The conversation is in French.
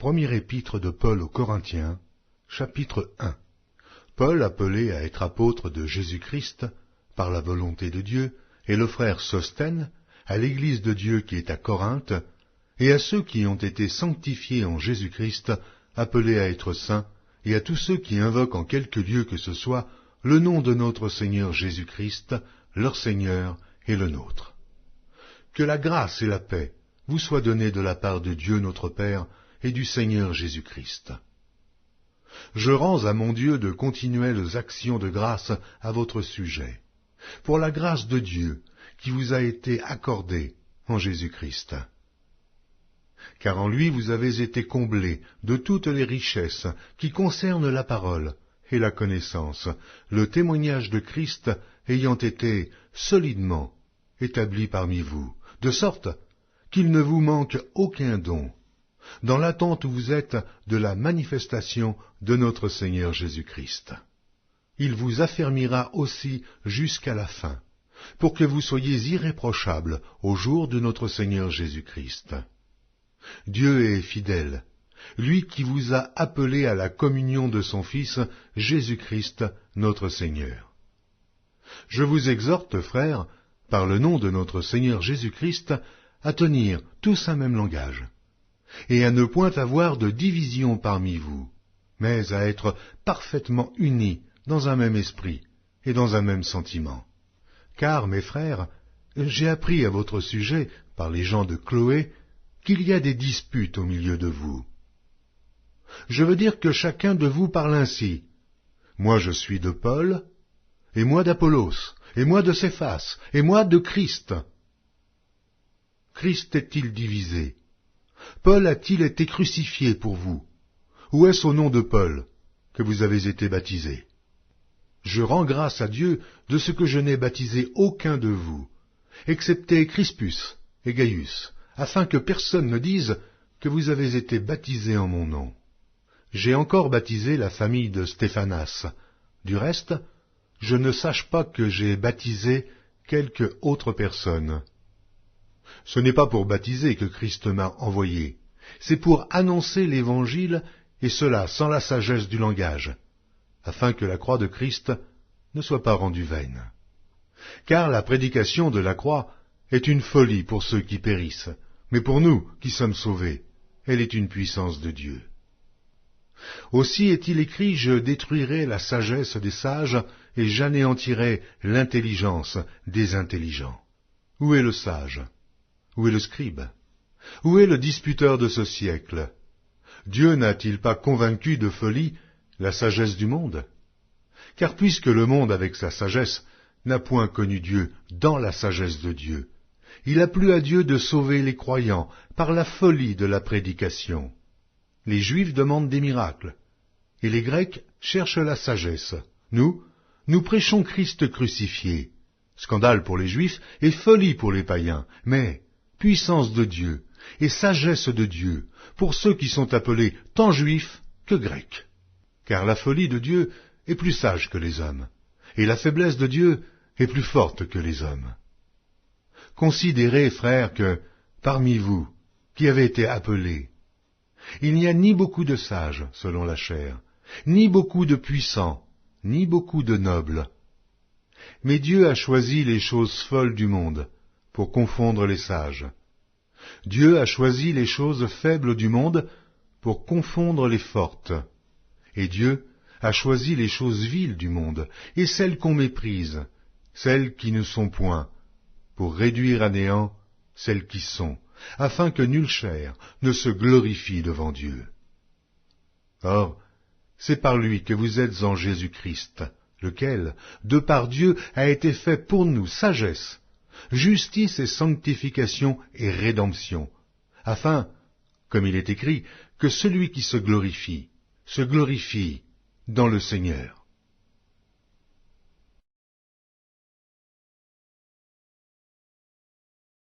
Première épître de Paul aux Corinthiens, chapitre 1. Paul, appelé à être apôtre de Jésus-Christ, par la volonté de Dieu, et le frère Sosthène, à l'Église de Dieu qui est à Corinthe, et à ceux qui ont été sanctifiés en Jésus-Christ, appelés à être saints, et à tous ceux qui invoquent en quelque lieu que ce soit le nom de notre Seigneur Jésus-Christ, leur Seigneur et le nôtre. Que la grâce et la paix vous soient données de la part de Dieu notre Père et du Seigneur Jésus-Christ. Je rends à mon Dieu de continuelles actions de grâce à votre sujet, pour la grâce de Dieu qui vous a été accordée en Jésus-Christ. Car en lui vous avez été comblés de toutes les richesses qui concernent la parole et la connaissance, le témoignage de Christ ayant été solidement établi parmi vous, de sorte qu'il ne vous manque aucun don, dans l'attente où vous êtes de la manifestation de notre Seigneur Jésus-Christ. Il vous affermira aussi jusqu'à la fin, pour que vous soyez irréprochables au jour de notre Seigneur Jésus-Christ. Dieu est fidèle, lui qui vous a appelés à la communion de son Fils, Jésus-Christ, notre Seigneur. Je vous exhorte, frères, par le nom de notre Seigneur Jésus-Christ, à tenir tous un même langage, et à ne point avoir de division parmi vous, mais à être parfaitement unis dans un même esprit et dans un même sentiment. Car, mes frères, j'ai appris à votre sujet, par les gens de Chloé, qu'il y a des disputes au milieu de vous. Je veux dire que chacun de vous parle ainsi. Moi je suis de Paul, et moi d'Apollos, et moi de Céphas, et moi de Christ. Christ est-il divisé? Paul a-t-il été crucifié pour vous? Ou est-ce au nom de Paul que vous avez été baptisés? Je rends grâce à Dieu de ce que je n'ai baptisé aucun de vous, excepté Crispus et Gaius, afin que personne ne dise que vous avez été baptisés en mon nom. J'ai encore baptisé la famille de Stéphanas. Du reste, je ne sache pas que j'ai baptisé quelque autre personne. Ce n'est pas pour baptiser que Christ m'a envoyé, c'est pour annoncer l'Évangile, et cela sans la sagesse du langage, afin que la croix de Christ ne soit pas rendue vaine. Car la prédication de la croix est une folie pour ceux qui périssent, mais pour nous qui sommes sauvés, elle est une puissance de Dieu. Aussi est-il écrit, je détruirai la sagesse des sages, et j'anéantirai l'intelligence des intelligents. Où est le sage? Où est le scribe? Où est le disputeur de ce siècle? Dieu n'a-t-il pas convaincu de folie la sagesse du monde? Car puisque le monde avec sa sagesse n'a point connu Dieu dans la sagesse de Dieu, il a plu à Dieu de sauver les croyants par la folie de la prédication. Les Juifs demandent des miracles, et les Grecs cherchent la sagesse. Nous prêchons Christ crucifié. Scandale pour les Juifs et folie pour les païens, mais puissance de Dieu et sagesse de Dieu pour ceux qui sont appelés tant Juifs que Grecs. Car la folie de Dieu est plus sage que les hommes, et la faiblesse de Dieu est plus forte que les hommes. Considérez, frères, que, parmi vous, qui avez été appelés, il n'y a ni beaucoup de sages, selon la chair, ni beaucoup de puissants, ni beaucoup de nobles. Mais Dieu a choisi les choses folles du monde, pour confondre les sages. Dieu a choisi les choses faibles du monde, pour confondre les fortes. Et Dieu a choisi les choses viles du monde, et celles qu'on méprise, celles qui ne sont point, pour réduire à néant celles qui sont, afin que nulle chair ne se glorifie devant Dieu. Or, c'est par lui que vous êtes en Jésus-Christ, lequel, de par Dieu, a été fait pour nous sagesse, justice et sanctification et rédemption, afin, comme il est écrit, que celui qui se glorifie dans le Seigneur.